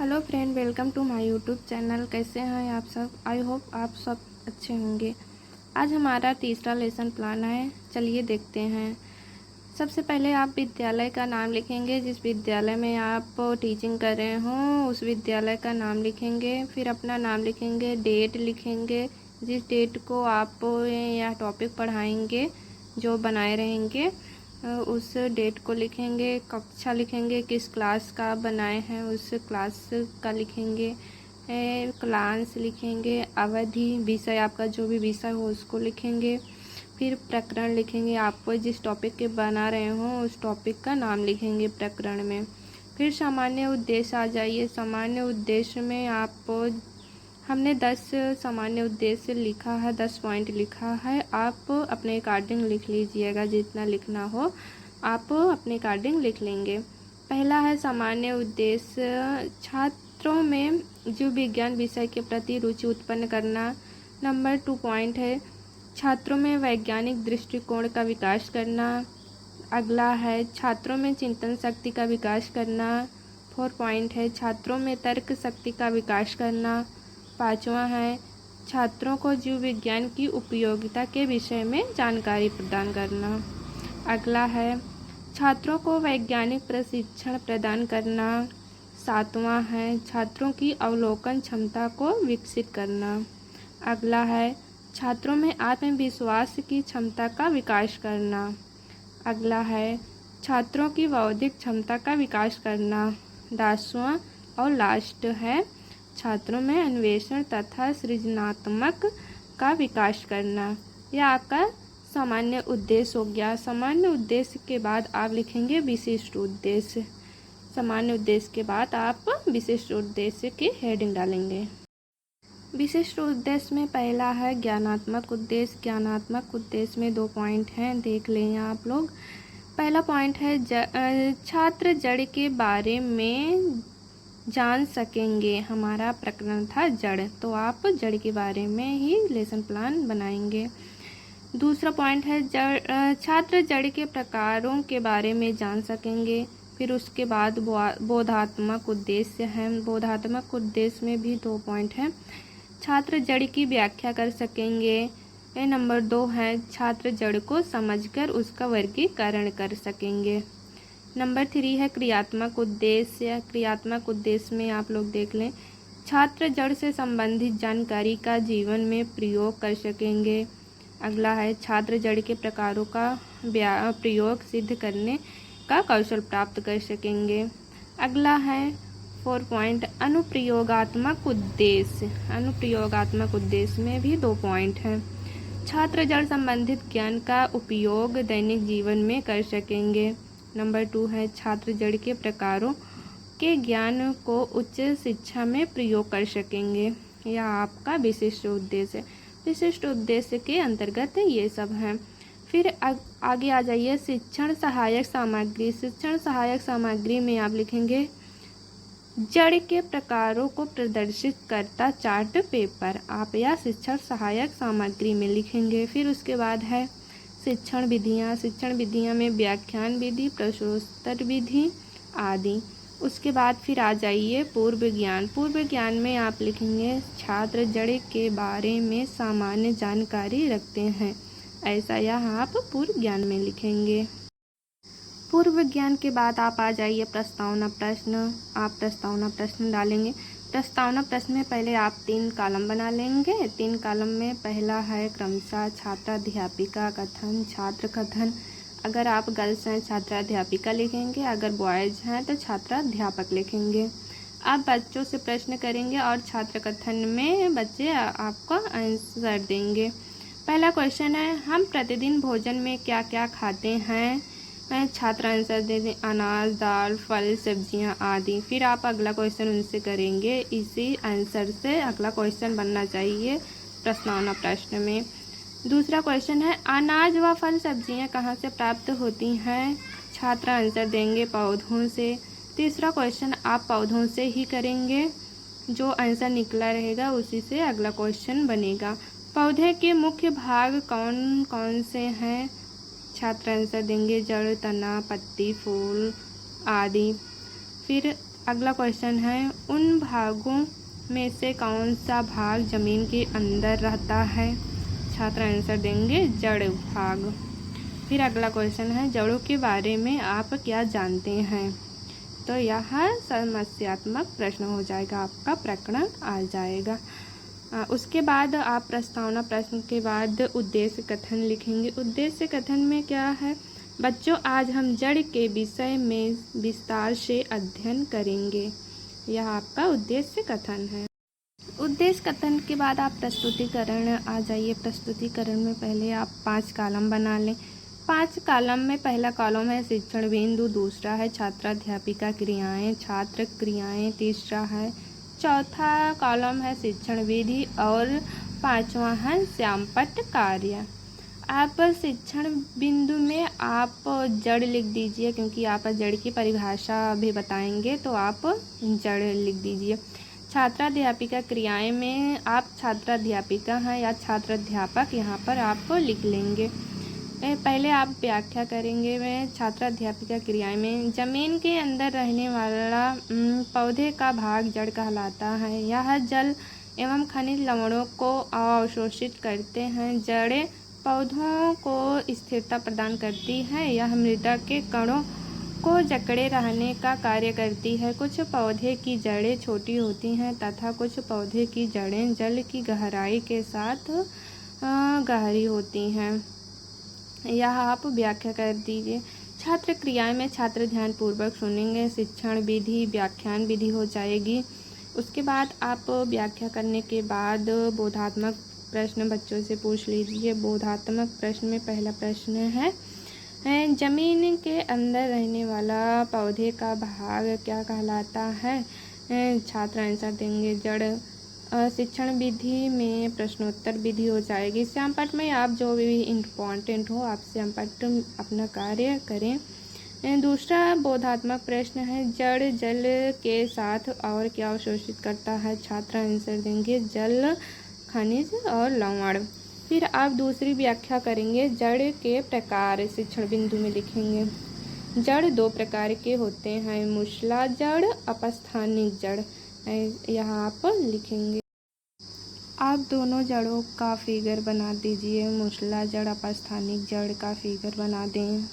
Hello friend, welcome to my YouTube channel. कैसे हैं आप सब? आई होप आप सब अच्छे होंगे। आज हमारा तीसरा लेसन प्लान है। चलिए देखते हैं। सबसे पहले आप विद्यालय का नाम लिखेंगे। जिस विद्यालय में आप टीचिंग कर रहे हों उस विद्यालय का नाम लिखेंगे। फिर अपना नाम लिखेंगे, डेट लिखेंगे, जिस डेट को आप या टॉपिक पढ़ाएंगे जो बनाए रहेंगे उस डेट को लिखेंगे। कक्षा लिखेंगे, किस क्लास का बनाए हैं उस क्लास का लिखेंगे। क्लास लिखेंगे, अवधि, विषय आपका जो भी विषय हो उसको लिखेंगे। फिर प्रकरण लिखेंगे, आपको जिस टॉपिक के बना रहे हो उस टॉपिक का नाम लिखेंगे प्रकरण में। फिर सामान्य उद्देश्य आ जाइए। सामान्य उद्देश्य में हमने 10 सामान्य उद्देश्य लिखा है, 10 पॉइंट लिखा है। आप अपने अकॉर्डिंग लिख लीजिएगा, जितना लिखना हो आप अपने अकॉर्डिंग लिख लेंगे। पहला है सामान्य उद्देश्य, छात्रों में जीव विज्ञान विषय के प्रति रुचि उत्पन्न करना। नंबर 2 पॉइंट है छात्रों में वैज्ञानिक दृष्टिकोण का विकास करना। अगला है छात्रों में चिंतन शक्ति का विकास करना। 4 पॉइंट है छात्रों में तर्क शक्ति का विकास करना। 5वां है छात्रों को जीव विज्ञान की उपयोगिता के विषय में जानकारी प्रदान करना। अगला है छात्रों को वैज्ञानिक प्रशिक्षण प्रदान करना। 7वां है छात्रों की अवलोकन क्षमता को विकसित करना। अगला है छात्रों में आत्मविश्वास की क्षमता का विकास करना। अगला है छात्रों की बौद्धिक क्षमता का विकास करना। 10वां और लास्ट है छात्रों में अन्वेषण तथा सृजनात्मक का विकास करना। यह आपका सामान्य उद्देश्य हो गया। सामान्य उद्देश्य के बाद आप लिखेंगे विशिष्ट उद्देश्य। सामान्य उद्देश्य के बाद आप विशिष्ट उद्देश्य की हेडिंग डालेंगे। विशिष्ट उद्देश्य में पहला है ज्ञानात्मक उद्देश्य। ज्ञानात्मक उद्देश्य में 2 पॉइंट हैं, देख लें आप लोग। पहला पॉइंट है छात्र जड़ के बारे में जान सकेंगे। हमारा प्रकरण था जड़, तो आप जड़ के बारे में ही लेसन प्लान बनाएंगे। दूसरा पॉइंट है छात्र जड़ के प्रकारों के बारे में जान सकेंगे। फिर उसके बाद बोधात्मक उद्देश्य है। बोधात्मक उद्देश्य में भी 2 पॉइंट हैं। छात्र जड़ की व्याख्या कर सकेंगे। नंबर 2 है छात्र जड़ को समझकर उसका वर्गीकरण कर सकेंगे। नंबर 3 है क्रियात्मक उद्देश्य। क्रियात्मक उद्देश्य में आप लोग देख लें, छात्र जड़ से संबंधित जानकारी का जीवन में प्रयोग कर सकेंगे। अगला है छात्र जड़ के प्रकारों का प्रयोग सिद्ध करने का कौशल प्राप्त कर सकेंगे। अगला है 4 पॉइंट अनुप्रयोगात्मक उद्देश्य। अनुप्रयोगात्मक उद्देश्य में भी 2 पॉइंट हैं। छात्र जड़ संबंधित ज्ञान का उपयोग दैनिक जीवन में कर सकेंगे। नंबर 2 है छात्र जड़ के प्रकारों के ज्ञान को उच्च शिक्षा में प्रयोग कर सकेंगे। यह आपका विशिष्ट उद्देश्य है। विशिष्ट उद्देश्य के अंतर्गत ये सब हैं। फिर आगे आ जाइए शिक्षण सहायक सामग्री। शिक्षण सहायक सामग्री में आप लिखेंगे जड़ के प्रकारों को प्रदर्शित करता चार्ट पेपर। आप या शिक्षण सहायक सामग्री में लिखेंगे। फिर उसके बाद है शिक्षण विधियाँ। शिक्षण विधियाँ में व्याख्यान विधि, प्रश्नोत्तर विधि आदि। उसके बाद फिर आ जाइए पूर्व ज्ञान। पूर्व ज्ञान में आप लिखेंगे छात्र जड़ के बारे में सामान्य जानकारी रखते हैं। ऐसा यहाँ आप पूर्व ज्ञान में लिखेंगे। पूर्व ज्ञान के बाद आप आ जाइए प्रस्तावना प्रश्न। आप प्रस्तावना प्रश्न डालेंगे। प्रस्तावना प्रश्न में पहले आप 3 कॉलम बना लेंगे। 3 कॉलम में पहला है क्रमशः छात्राध्यापिका कथन, छात्र कथन। अगर आप गर्ल्स हैं छात्राध्यापिका लिखेंगे, अगर बॉयज़ हैं तो छात्राध्यापक लिखेंगे। आप बच्चों से प्रश्न करेंगे और छात्र कथन में बच्चे आपको आंसर देंगे। पहला क्वेश्चन है हम प्रतिदिन भोजन में क्या क्या खाते हैं। छात्र आंसर दे दें अनाज, दाल, फल, सब्जियां आदि। फिर आप अगला क्वेश्चन उनसे करेंगे। इसी आंसर से अगला क्वेश्चन बनना चाहिए प्रस्तावना प्रश्न में। दूसरा क्वेश्चन है अनाज व फल सब्जियां कहाँ से प्राप्त होती हैं। छात्र आंसर देंगे पौधों से। तीसरा क्वेश्चन आप पौधों से ही करेंगे। जो आंसर निकला रहेगा उसी से अगला क्वेश्चन बनेगा। पौधे के मुख्य भाग कौन कौन से हैं। छात्र आंसर देंगे जड़, तना, पत्ती, फूल आदि। फिर अगला क्वेश्चन है, उन भागों में से कौन सा भाग जमीन के अंदर रहता है? छात्र आंसर देंगे जड़ भाग। फिर अगला क्वेश्चन है, जड़ों के बारे में आप क्या जानते हैं? तो यह समस्यात्मक प्रश्न हो जाएगा, आपका प्रकरण आ जाएगा। उसके बाद आप प्रस्तावना प्रश्न के बाद उद्देश्य कथन लिखेंगे। उद्देश्य कथन में क्या है? बच्चों, आज हम जड़ के विषय में विस्तार से अध्ययन करेंगे। यह आपका उद्देश्य कथन है। उद्देश्य कथन के बाद आप प्रस्तुतिकरण आ जाइए। प्रस्तुतिकरण में पहले आप 5 कॉलम बना लें। 5 कॉलम में पहला कॉलम है शिक्षण बिंदु, दूसरा है छात्राध्यापिका क्रियाएं, छात्र क्रियाएं, तीसरा है, चौथा कॉलम है शिक्षण विधि और 5वां है श्यामपट्ट कार्य। आप शिक्षण बिंदु में आप जड़ लिख दीजिए, क्योंकि आप जड़ की परिभाषा भी बताएंगे, तो आप जड़ लिख दीजिए। छात्राध्यापिका क्रियाएं में आप छात्राध्यापिका हैं या छात्राध्यापक यहाँ पर आप लिख लेंगे। पहले आप व्याख्या करेंगे। मैं छात्राध्यापिका क्रियाएं में जमीन के अंदर रहने वाला पौधे का भाग जड़ कहलाता है। यह जल एवं खनिज लवणों को अवशोषित करते हैं। जड़ें पौधों को स्थिरता प्रदान करती है। यह मृदा के कणों को जकड़े रहने का कार्य करती है। कुछ पौधे की जड़ें छोटी होती हैं तथा कुछ पौधे की जड़ें जल की गहराई के साथ गहरी होती हैं। यह आप व्याख्या कर दीजिए। छात्र क्रियाएं में छात्र ध्यान पूर्वक सुनेंगे। शिक्षण विधि व्याख्यान विधि हो जाएगी। उसके बाद आप व्याख्या करने के बाद बोधात्मक प्रश्न बच्चों से पूछ लीजिए। बोधात्मक प्रश्न में पहला प्रश्न है, जमीन के अंदर रहने वाला पौधे का भाग क्या कहलाता है? छात्र आंसर देंगे जड़। शिक्षण विधि में प्रश्नोत्तर विधि हो जाएगी। श्यामपट्ट में आप जो भी इम्पोर्टेंट हो आप श्यामपट्ट अपना कार्य करें। दूसरा बोधात्मक प्रश्न है, जड़ जल के साथ और क्या अवशोषित करता है? छात्र आंसर देंगे जल, खनिज और लवण। फिर आप दूसरी व्याख्या करेंगे। जड़ के प्रकार शिक्षण बिंदु में लिखेंगे। जड़ 2 प्रकार के होते हैं, मूसला जड़, अपस्थानिक जड़। यहाँ आप लिखेंगे। आप दोनों जड़ों का फिगर बना दीजिए। मूसला जड़, अपस्थानिक जड़ का फिगर बना दें।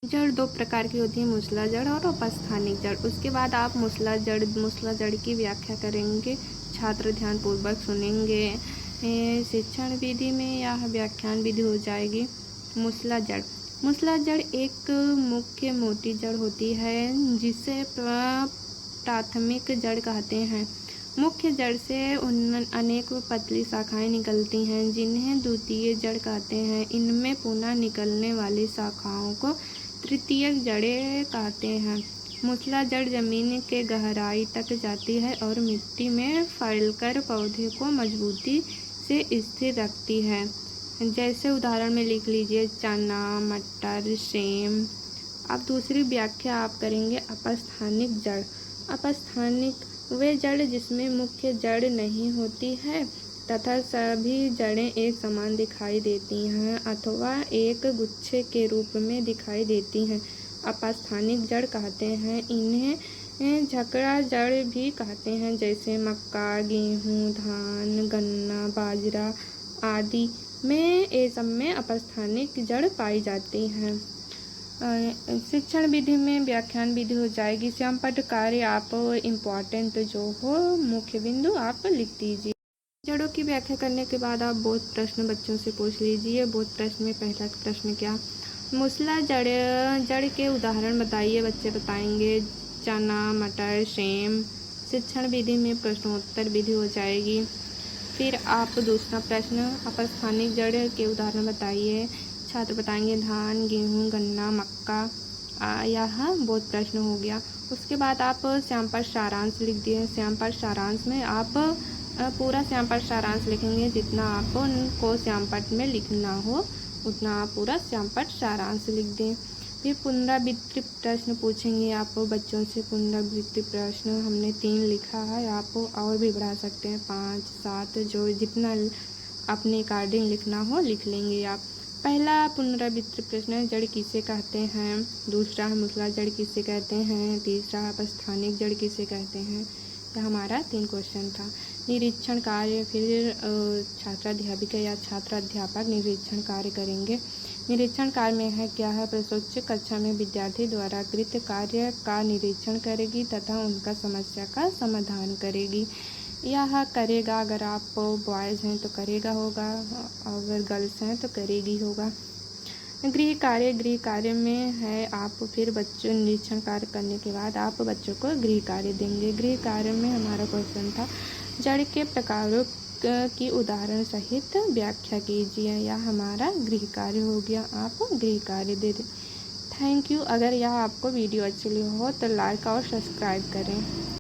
जड़ 2 प्रकार की होती है, मूसला जड़ और अपस्थानिक जड़। उसके बाद आप मूसला जड़ की व्याख्या करेंगे। छात्र ध्यान पूर्वक सुनेंगे। शिक्षण विधि में यह व्याख्यान विधि हो जाएगी। मूसला जड़ एक मुख्य मोटी जड़ होती है जिसे प्राथमिक जड़ कहते हैं। मुख्य जड़ से अनेक पतली शाखाएं निकलती हैं जिन्हें द्वितीय जड़ कहते हैं। इनमें पुनः निकलने वाली शाखाओं को तृतीयक जड़ें कहते हैं। मूसला जड़ जमीन के गहराई तक जाती है और मिट्टी में फैलकर पौधे को मजबूती से स्थिर रखती है। जैसे उदाहरण में लिख लीजिए चना, मटर, सेम। अब दूसरी व्याख्या आप करेंगे अपस्थानिक जड़। अपस्थानिक वे जड़ जिसमें मुख्य जड़ नहीं होती है तथा सभी जड़ें एक समान दिखाई देती हैं अथवा एक गुच्छे के रूप में दिखाई देती हैं, अपस्थानिक जड़ कहते हैं। इन्हें झकड़ा जड़ भी कहते हैं, जैसे मक्का, गेहूँ, धान, गन्ना, बाजरा आदि में ये सब में अपस्थानिक जड़ पाई जाती हैं। शिक्षण विधि में व्याख्यान विधि हो जाएगी। श्यामपट्ट कार्य आप इम्पॉर्टेंट जो हो मुख्य बिंदु आप लिख दीजिए। जड़ों की व्याख्या करने के बाद आप बोध प्रश्न बच्चों से पूछ लीजिए। बोध प्रश्न में पहला प्रश्न क्या? मूसला जड़ के उदाहरण बताइए। बच्चे बताएंगे चना, मटर, सेम। शिक्षण विधि में प्रश्नोत्तर विधि हो जाएगी। फिर आप दूसरा प्रश्न अपस्थानिक जड़ के उदाहरण बताइए। छात्र बताएंगे धान, गेहूँ, गन्ना, मक्का। यह बोध प्रश्न हो गया। उसके बाद आप श्यामपट्ट सारांश लिख दिए। श्यामपट्ट सारांश में आप पूरा श्यामपट्ट सारांश लिखेंगे। जितना आपको श्यामपट्ट में लिखना हो उतना आप पूरा श्यामपट्ट सारांश लिख दें। फिर पुनरावृत्ति प्रश्न पूछेंगे आप बच्चों से। पुनरावृत्ति प्रश्न हमने 3 लिखा है, आप और भी बढ़ा सकते हैं 5, 7, जो जितना अपने अकॉर्डिंग लिखना हो लिख लेंगे आप। पहला पुनरावृत्ति प्रश्न है, जड़ किसे कहते हैं। दूसरा मूसला जड़ किसे कहते हैं। तीसरा अपस्थानिक जड़ किसे कहते हैं। यह हमारा 3 क्वेश्चन था। निरीक्षण कार्य, फिर छात्राध्यापिका या छात्र अध्यापक निरीक्षण कार्य करेंगे। निरीक्षण कार्य में है क्या है, प्रशिक्षक कक्षा में विद्यार्थी द्वारा कृत कार्य का निरीक्षण करेगी तथा उनका समस्या का समाधान करेगी। यह करेगा, अगर आप बॉयज़ हैं तो करेगा होगा, अगर गर्ल्स हैं तो करेगी होगा। गृह कार्य में है आप फिर बच्चों निरीक्षण कार्य करने के बाद आप बच्चों को गृह कार्य देंगे। गृह कार्य में हमारा क्वेश्चन था, जड़ के प्रकारों की उदाहरण सहित व्याख्या कीजिए। यह हमारा गृह कार्य हो गया, आप गृह कार्य दे दें। Thank you. अगर यह आपको वीडियो अच्छी लगी हो तो लाइक और सब्सक्राइब करें।